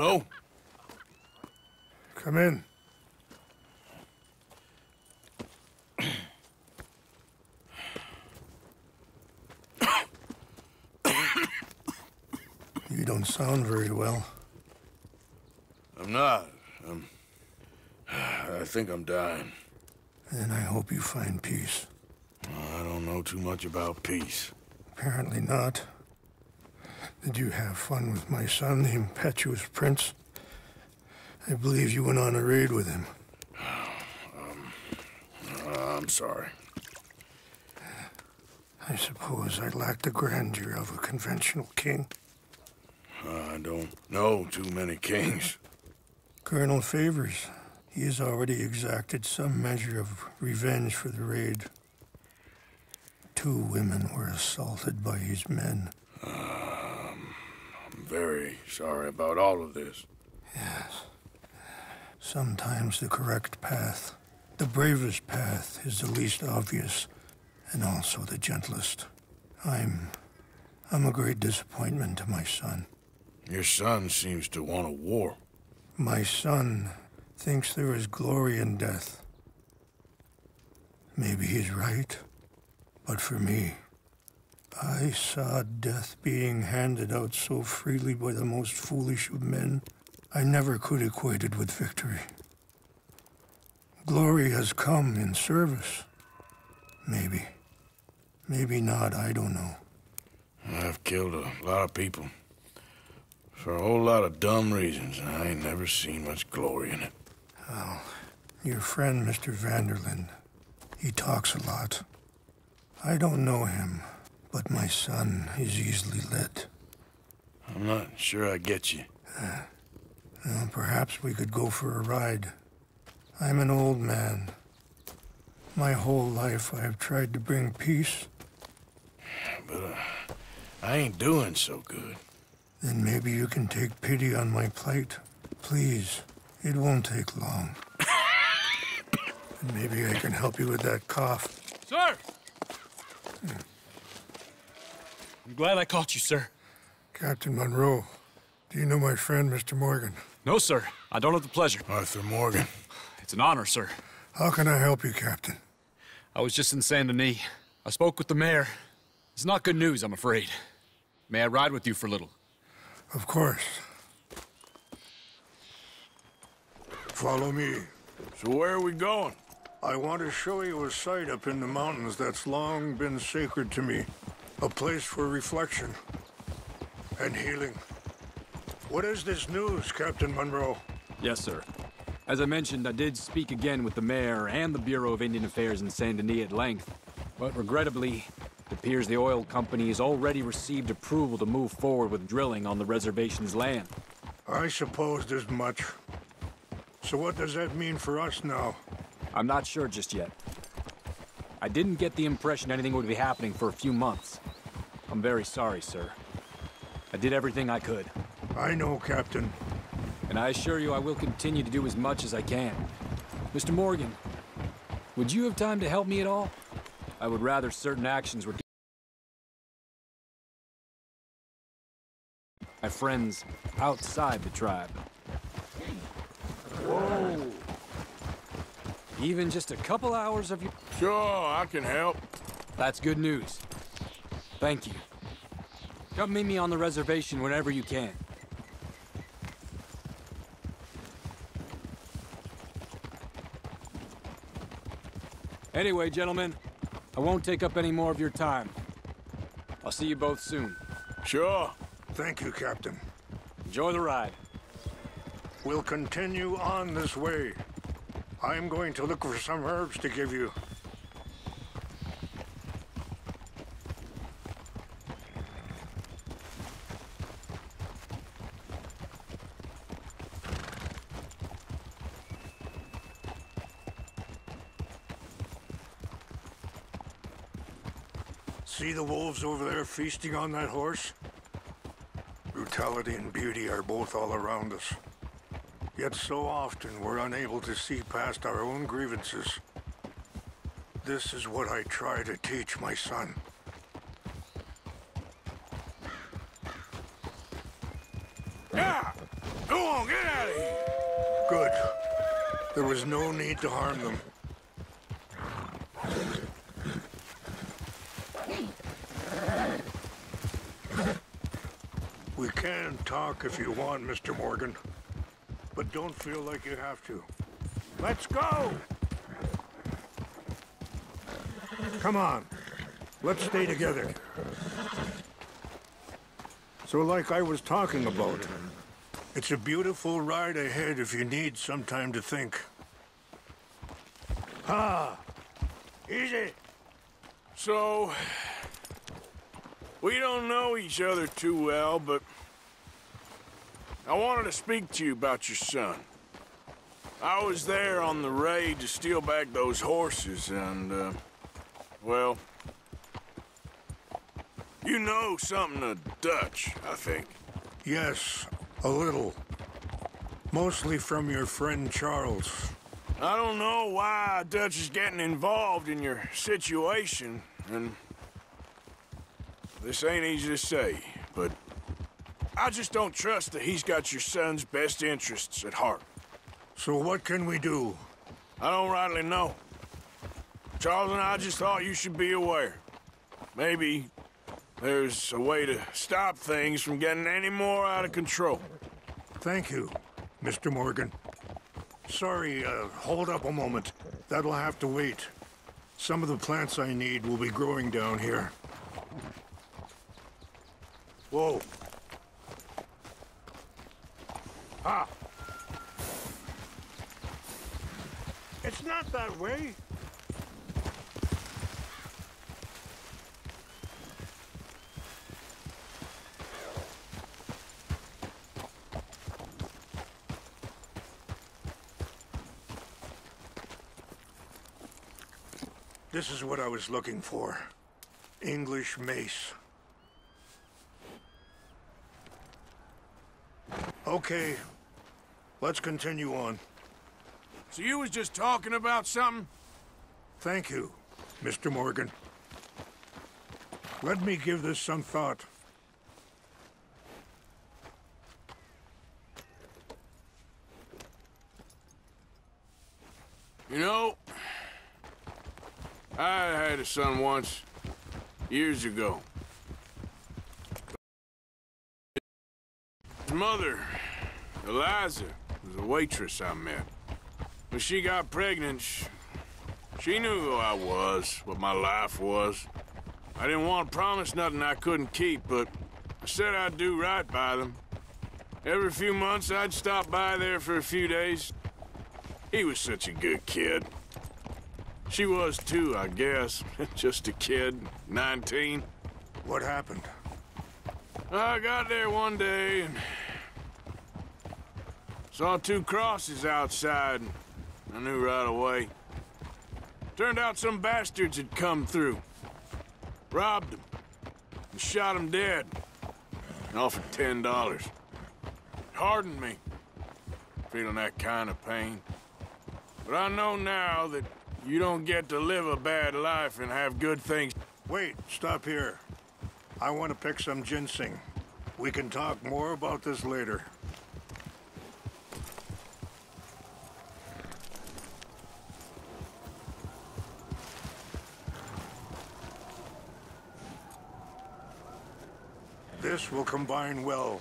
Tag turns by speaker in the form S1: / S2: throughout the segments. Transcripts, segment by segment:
S1: Hello?
S2: Come in. You don't sound very well.
S1: I'm not. I think I'm dying.
S2: And I hope you find peace.
S1: I don't know too much about peace.
S2: Apparently not. Did you have fun with my son, the impetuous prince? I believe you went on a raid with him.
S1: I'm sorry.
S2: I suppose I lack the grandeur of a conventional king.
S1: I don't know too many kings.
S2: Colonel Favors, he has already exacted some measure of revenge for the raid. 2 women were assaulted by his men.
S1: I'm very sorry about all of this.
S2: Yes. Sometimes the correct path, the bravest path, is the least obvious, and also the gentlest. I'm a great disappointment to my son.
S1: Your son seems to want a war.
S2: My son thinks there is glory in death. Maybe he's right, but for me, I saw death being handed out so freely by the most foolish of men, I never could equate it with victory. Glory has come in service. Maybe. Maybe not, I don't know.
S1: I've killed a lot of people. For a whole lot of dumb reasons, and I ain't never seen much glory in it.
S2: Well, your friend, Mr. Vanderlyn, he talks a lot. I don't know him, but my son is easily led.
S1: I'm not sure I get you.
S2: Well, perhaps we could go for a ride. I'm an old man. My whole life I have tried to bring peace.
S1: But I ain't doing so good.
S2: Then maybe you can take pity on my plight. Please, it won't take long. And maybe I can help you with that cough.
S3: Sir! I'm glad I caught you, sir.
S2: Captain Monroe, do you know my friend, Mr. Morgan?
S3: No, sir. I don't have the pleasure.
S1: Arthur Morgan.
S3: It's an honor, sir.
S2: How can I help you, Captain?
S3: I was just in Saint Denis. I spoke with the mayor. It's not good news, I'm afraid. May I ride with you for a little?
S2: Of course. Follow me.
S1: So where are we going?
S2: I want to show you a site up in the mountains that's long been sacred to me. A place for reflection and healing. What is this news, Captain Monroe?
S3: Yes, sir. As I mentioned, I did speak again with the mayor and the Bureau of Indian Affairs in Saint Denis at length. But regrettably, it appears the oil company has already received approval to move forward with drilling on the reservation's land.
S2: I supposed as much. So what does that mean for us now?
S3: I'm not sure just yet. I didn't get the impression anything would be happening for a few months. I'm very sorry, sir. I did everything I could.
S2: I know, Captain.
S3: And I assure you I will continue to do as much as I can. Mr. Morgan, would you have time to help me at all? I would rather certain actions were... my friends outside the tribe. Whoa! Even just a couple hours of your...
S1: Sure, I can help.
S3: That's good news. Thank you. Come meet me on the reservation whenever you can. Anyway, gentlemen, I won't take up any more of your time. I'll see you both soon.
S1: Sure.
S2: Thank you, Captain.
S3: Enjoy the ride.
S2: We'll continue on this way. I'm going to look for some herbs to give you. See the wolves over there feasting on that horse? Brutality and beauty are both all around us. Yet so often we're unable to see past our own grievances. This is what I try to teach my son.
S1: Yeah! Go on, get out of here!
S2: Good. There was no need to harm them. We can talk if you want, Mr. Morgan. But don't feel like you have to. Let's go! Come on. Let's stay together. So like I was talking about, it's a beautiful ride ahead if you need some time to think. Easy.
S1: So, we don't know each other too well, but I wanted to speak to you about your son. I was there on the raid to steal back those horses, and, well, you know something of Dutch, I think.
S2: Yes, a little. Mostly from your friend Charles.
S1: I don't know why Dutch is getting involved in your situation, and this ain't easy to say, but I just don't trust that he's got your son's best interests at heart.
S2: So what can we do?
S1: I don't rightly know. Charles and I just thought you should be aware. Maybe there's a way to stop things from getting any more out of control.
S2: Thank you, Mr. Morgan. Sorry, hold up a moment. That'll have to wait. Some of the plants I need will be growing down here. Whoa. Ah! It's not that way. This is what I was looking for. English mace. Okay, let's continue on.
S1: So you was just talking about something?
S2: Thank you, Mr. Morgan. Let me give this some thought.
S1: You know, I had a son once, years ago. His mother, Eliza, was a waitress I met. When she got pregnant, she knew who I was, what my life was. I didn't want to promise nothing I couldn't keep, but I said I'd do right by them. Every few months, I'd stop by there for a few days. He was such a good kid. She was too, I guess. Just a kid, 19.
S2: What happened?
S1: I got there one day and saw two crosses outside. I knew right away. Turned out some bastards had come through. Robbed them. And shot them dead. And offered $10. Hardened me. Feeling that kind of pain. But I know now that you don't get to live a bad life and have good things.
S2: Wait, stop here. I want to pick some ginseng. We can talk more about this later. This will combine well.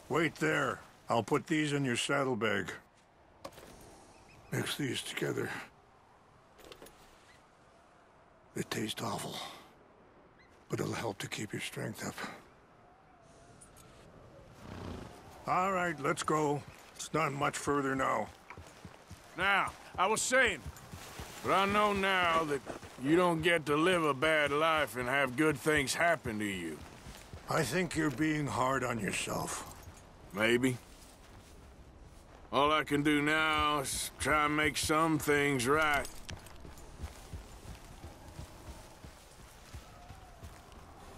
S2: Wait there. I'll put these in your saddlebag. Mix these together. They taste awful, but it'll help to keep your strength up. All right, let's go. It's not much further now.
S1: Now, I was saying, but I know now that you don't get to live a bad life and have good things happen to you.
S2: I think you're being hard on yourself.
S1: Maybe. All I can do now is try and make some things right.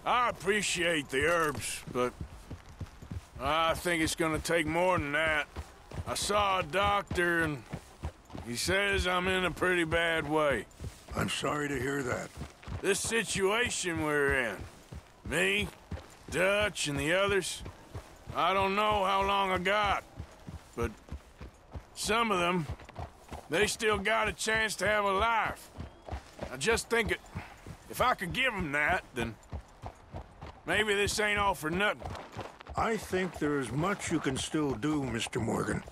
S1: I appreciate the herbs, but I think it's gonna take more than that. I saw a doctor and He says I'm in a pretty bad way.
S2: I'm sorry to hear that.
S1: This situation we're in, me, Dutch, and the others, I don't know how long I got, but some of them, they still got a chance to have a life. I just think if I could give them that, then maybe this ain't all for nothing.
S2: I think there is much you can still do, Mr. Morgan.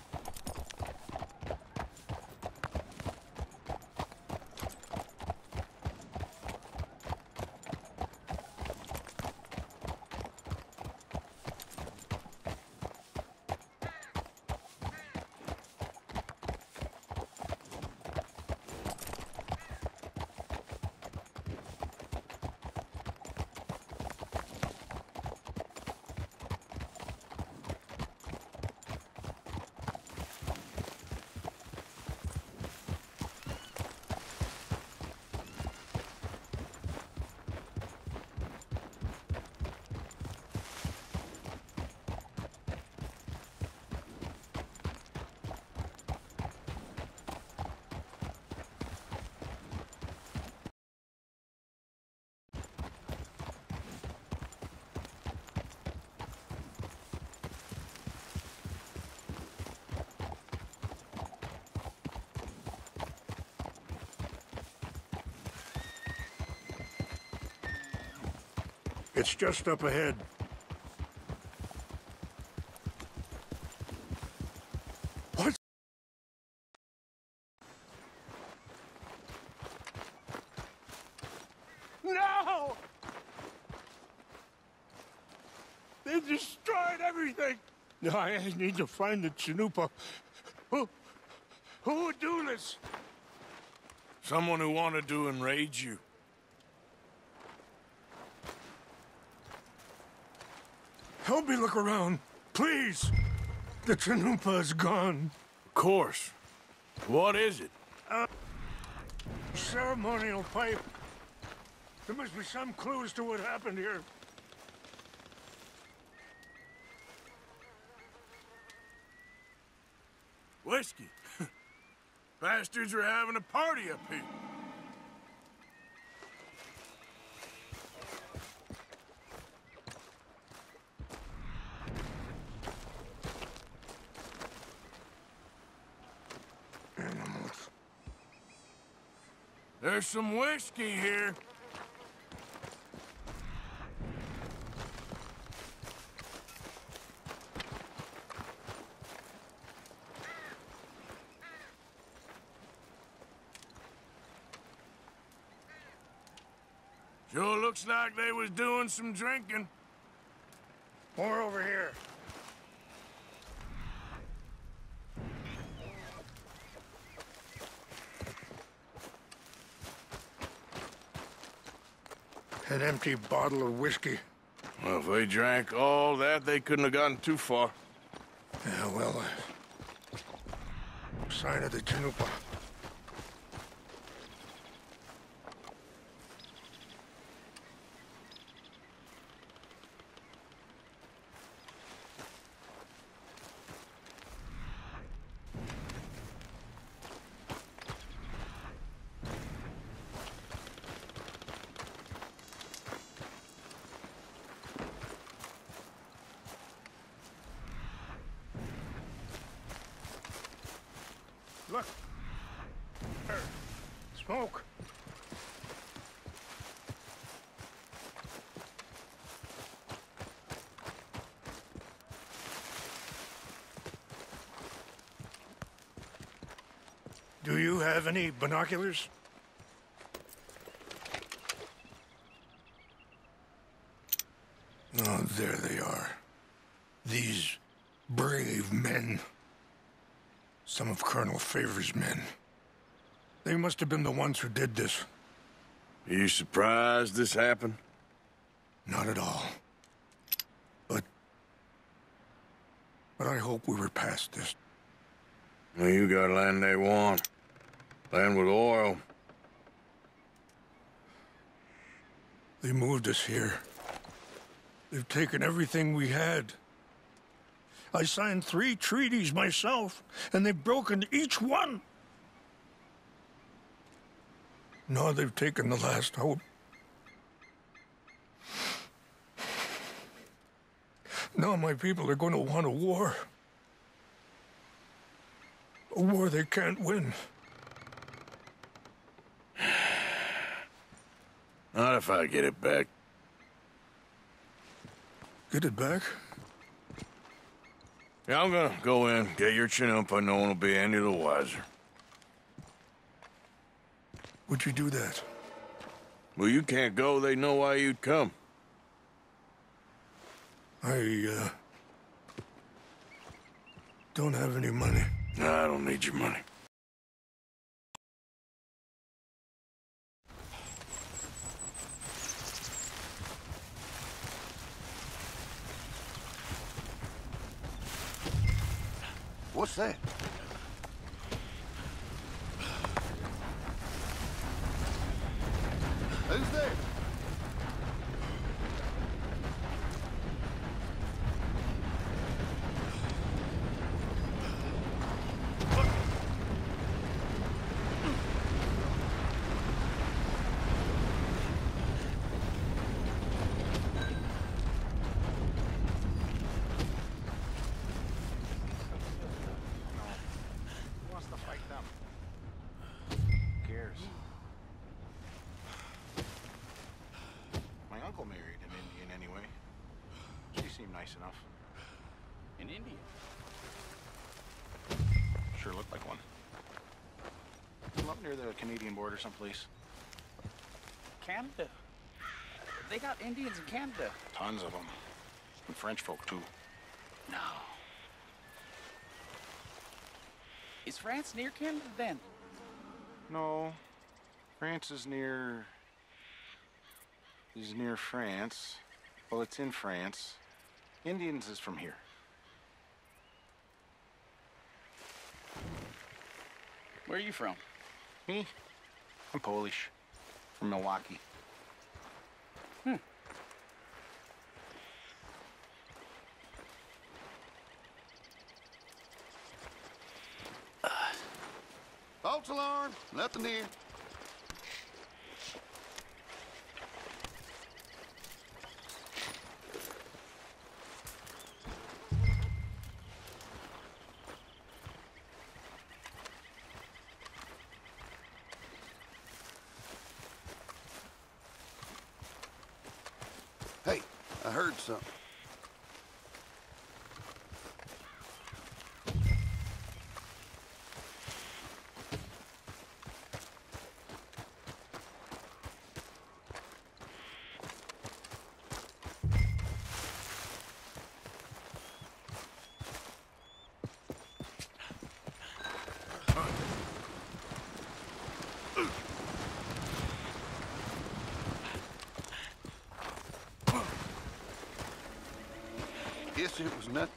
S2: It's just up ahead. What? No! They destroyed everything! No, I need to find the Chanupa. Who would do this?
S1: Someone who wanted to enrage you.
S2: Help me look around, please. The Chanupa is gone.
S1: Of course. What is it?
S2: Ceremonial pipe. There must be some clues to what happened here.
S1: Whiskey. Bastards are having a party up here.
S2: Animals.
S1: There's some whiskey here. Sure looks like they was doing some drinking.
S2: More over here. An empty bottle of whiskey.
S1: Well, if they drank all that, they couldn't have gotten too far.
S2: Yeah, well, sign of the Chanupa. Look. There. Smoke. Do you have any binoculars? Oh, there they are. These brave men. Some of Colonel Favor's men. They must have been the ones who did this.
S1: Are you surprised this happened?
S2: Not at all. But I hope we were past this.
S1: Well, you got land they want. Land with oil.
S2: They moved us here. They've taken everything we had. I signed 3 treaties myself, and they've broken each one. Now they've taken the last hope. Now my people are going to want a war. A war they can't win.
S1: Not if I get it back.
S2: Get it back?
S1: Yeah, I'm gonna go in, get your Chinook, and no one will be any the wiser.
S2: Would you do that?
S1: Well, you can't go, they know why you'd come.
S2: I don't have any money.
S1: Nah, I don't need your money.
S4: What's that? Who's there?
S5: Married an Indian anyway. She seemed nice enough.
S6: An Indian?
S5: Sure looked like one. From up near the Canadian border someplace.
S6: Canada? They got Indians in Canada.
S5: Tons of them. And French folk, too.
S6: No. Is France near Canada then?
S5: No. France is near... is near France. Well, it's in France. Indians is from here.
S6: Where are you from?
S5: Me? I'm Polish. From Milwaukee.
S4: False alarm. Nothing here. Hey, I heard something. Guess it was nothing.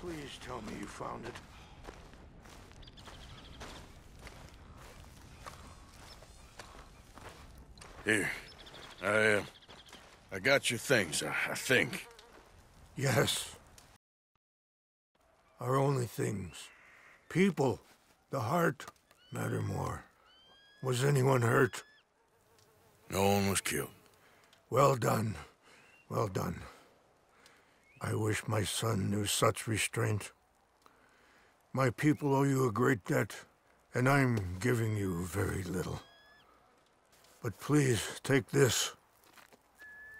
S2: Please tell me you found it.
S1: Here. I got your things, I think.
S2: Yes. Our only things. People, the heart, matter more. Was anyone hurt?
S1: No one was killed.
S2: Well done. Well done. I wish my son knew such restraint. My people owe you a great debt, and I'm giving you very little. But please, take this.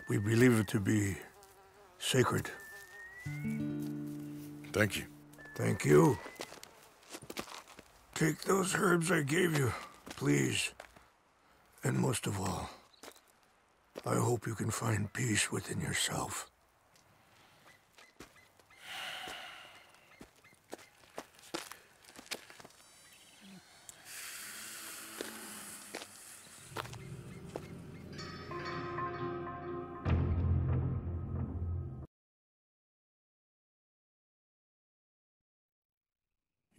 S2: We believe it to be sacred.
S1: Thank you.
S2: Thank you. Take those herbs I gave you, please. And most of all, I hope you can find peace within yourself.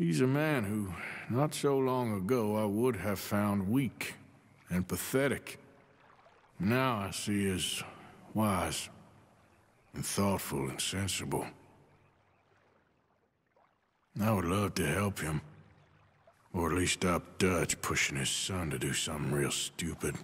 S1: He's a man who, not so long ago, I would have found weak and pathetic. Now I see as wise and thoughtful and sensible. I would love to help him. Or at least stop Dutch pushing his son to do something real stupid.